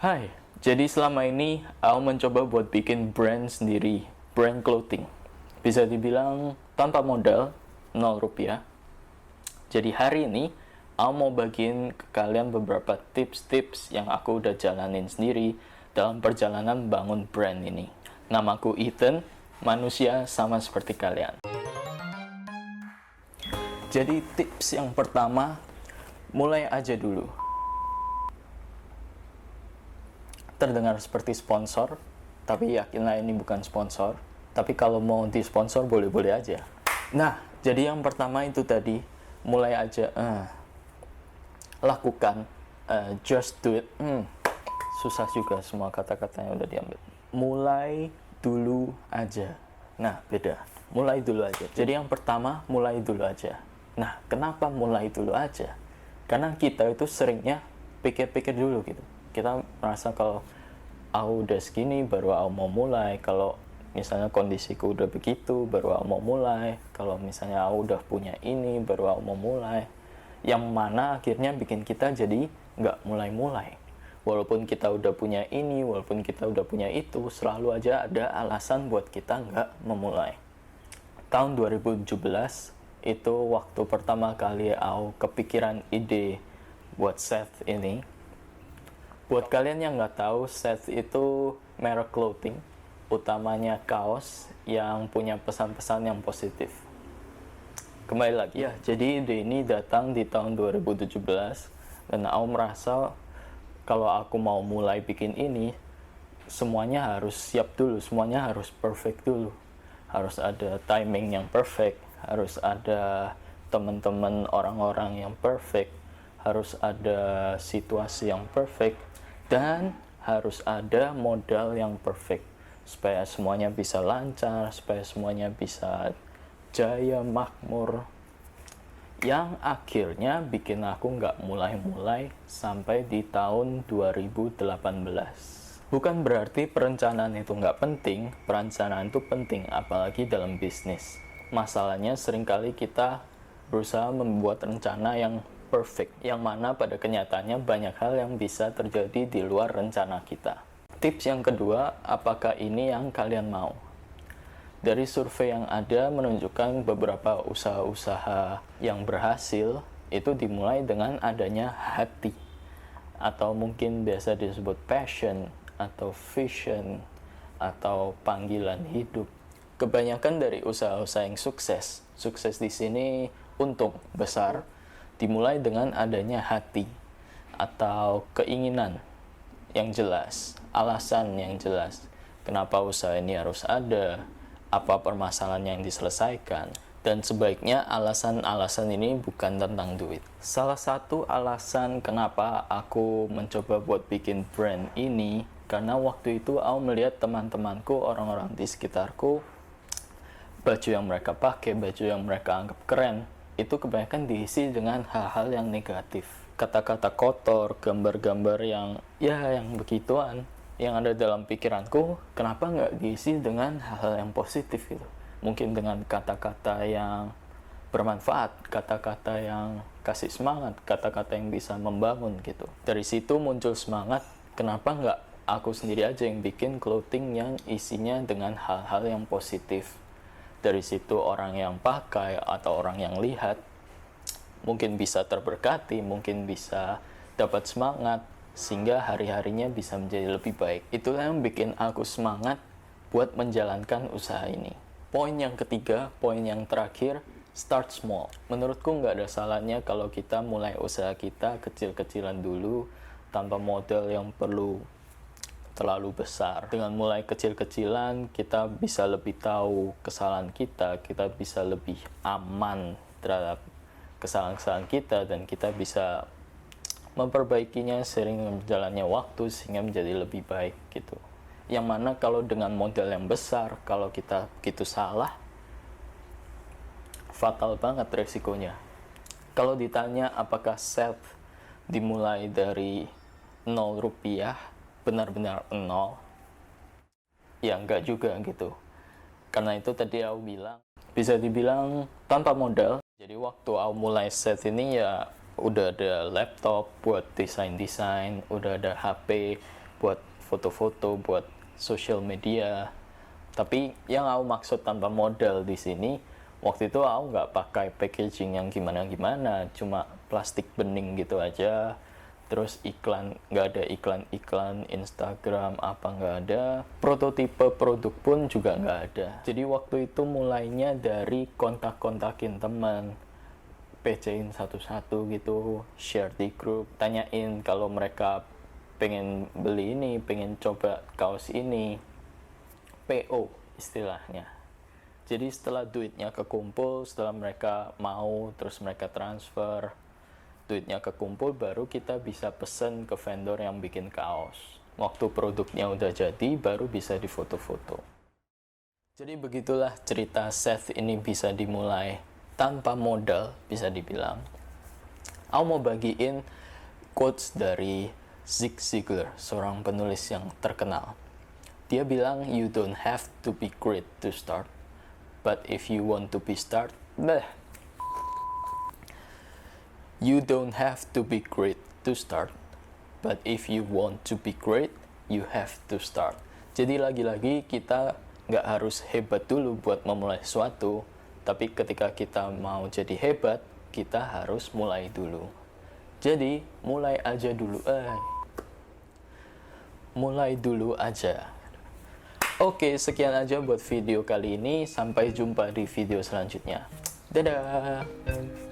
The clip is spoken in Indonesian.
Hai, jadi selama ini aku mencoba buat bikin brand sendiri, brand clothing. Bisa dibilang tanpa modal, 0 rupiah. Jadi hari ini, aku mau bagiin ke kalian beberapa tips-tips yang aku udah jalanin sendiri dalam perjalanan bangun brand ini. Namaku Ethan, manusia sama seperti kalian. Jadi tips yang pertama, mulai aja dulu. Terdengar seperti sponsor, tapi yakinlah ini bukan sponsor. Tapi kalau mau disponsor boleh-boleh aja. Nah, jadi yang pertama itu tadi, mulai aja, lakukan, just do it. Susah juga semua kata-katanya udah diambil. Mulai dulu aja. Nah, beda. Mulai dulu aja. Jadi yang pertama, mulai dulu aja. Nah, kenapa mulai dulu aja? Karena kita itu seringnya pikir-pikir dulu gitu. Kita merasa kalau aku udah segini baru aku mau mulai, kalau misalnya kondisiku udah begitu baru aku mau mulai, kalau misalnya aku udah punya ini baru aku mau mulai, yang mana akhirnya bikin kita jadi nggak mulai-mulai. Walaupun kita udah punya ini, walaupun kita udah punya itu, selalu aja ada alasan buat kita nggak memulai. Tahun 2017 itu waktu pertama kali aku kepikiran ide buat Seth ini. Buat kalian yang nggak tahu, Seth itu merek clothing, utamanya kaos yang punya pesan-pesan yang positif. Kembali lagi ya, jadi ide ini datang di tahun 2017 dan aku merasa kalau aku mau mulai bikin ini, semuanya harus siap dulu, semuanya harus perfect dulu. Harus ada timing yang perfect, harus ada teman-teman orang-orang yang perfect, harus ada situasi yang perfect, dan harus ada modal yang perfect supaya semuanya bisa lancar, supaya semuanya bisa jaya makmur, yang akhirnya bikin aku nggak mulai-mulai sampai di tahun 2018. Bukan berarti perencanaan itu nggak penting, perencanaan itu penting, apalagi dalam bisnis. Masalahnya seringkali kita berusaha membuat rencana yang perfect, yang mana pada kenyataannya banyak hal yang bisa terjadi di luar rencana kita. Tips yang kedua, apakah ini yang kalian mau? Dari survei yang ada menunjukkan beberapa usaha-usaha yang berhasil itu dimulai dengan adanya hati, atau mungkin biasa disebut passion, atau vision, atau panggilan hidup. Kebanyakan dari usaha-usaha yang sukses di sini untung besar, dimulai dengan adanya hati atau keinginan yang jelas, alasan yang jelas. Kenapa usaha ini harus ada, apa permasalahan yang diselesaikan, dan sebaiknya alasan-alasan ini bukan tentang duit. Salah satu alasan kenapa aku mencoba buat bikin brand ini, karena waktu itu aku melihat teman-temanku, orang-orang di sekitarku, baju yang mereka pakai, baju yang mereka anggap keren, itu kebanyakan diisi dengan hal-hal yang negatif. Kata-kata kotor, gambar-gambar yang begituan, yang ada dalam pikiranku, kenapa nggak diisi dengan hal-hal yang positif gitu. Mungkin dengan kata-kata yang bermanfaat, kata-kata yang kasih semangat, kata-kata yang bisa membangun gitu. Dari situ muncul semangat, kenapa nggak aku sendiri aja yang bikin clothing yang isinya dengan hal-hal yang positif. Dari situ orang yang pakai atau orang yang lihat mungkin bisa terberkati, mungkin bisa dapat semangat, sehingga hari-harinya bisa menjadi lebih baik. Itulah yang bikin aku semangat buat menjalankan usaha ini. Poin yang ketiga, poin yang terakhir, start small. Menurutku nggak ada salahnya kalau kita mulai usaha kita kecil-kecilan dulu, tanpa modal yang perlu terlalu besar. Dengan mulai kecil-kecilan, kita bisa lebih tahu kesalahan kita bisa lebih aman terhadap kesalahan-kesalahan kita, dan kita bisa memperbaikinya sering berjalannya waktu sehingga menjadi lebih baik gitu. Yang mana kalau dengan modal yang besar, kalau kita begitu salah, fatal banget resikonya. Kalau ditanya apakah Seth dimulai dari 0 rupiah, benar-benar 0, ya enggak juga gitu. Karena itu tadi aku bilang, bisa dibilang tanpa modal. Jadi waktu aku mulai Seth ini ya udah ada laptop buat desain-desain, udah ada HP buat foto-foto, buat social media. Tapi yang aku maksud tanpa modal di sini, waktu itu aku nggak pakai packaging yang gimana-gimana, cuma plastik bening gitu aja. Terus iklan, nggak ada iklan-iklan Instagram apa nggak ada. Prototipe produk pun juga nggak ada. Jadi waktu itu mulainya dari kontak-kontakin teman, PC-in satu-satu gitu, share di grup, tanyain kalau mereka pengen beli ini, pengen coba kaos ini, PO istilahnya. Jadi setelah duitnya kekumpul, setelah mereka mau, terus mereka transfer, duitnya kekumpul, baru kita bisa pesen ke vendor yang bikin kaos. Waktu produknya udah jadi, baru bisa difoto-foto. Jadi begitulah cerita Seth ini bisa dimulai tanpa modal, bisa dibilang. Aku mau bagiin quotes dari Zig Ziglar, seorang penulis yang terkenal. Dia bilang, you don't have to be great to start, but if you want to be start, you don't have to be great to start, but if you want to be great, you have to start. Jadi lagi-lagi kita nggak harus hebat dulu buat memulai sesuatu, tapi ketika kita mau jadi hebat, kita harus mulai dulu. Jadi mulai aja dulu, mulai dulu aja. Oke, sekian aja buat video kali ini. Sampai jumpa di video selanjutnya. Dadah!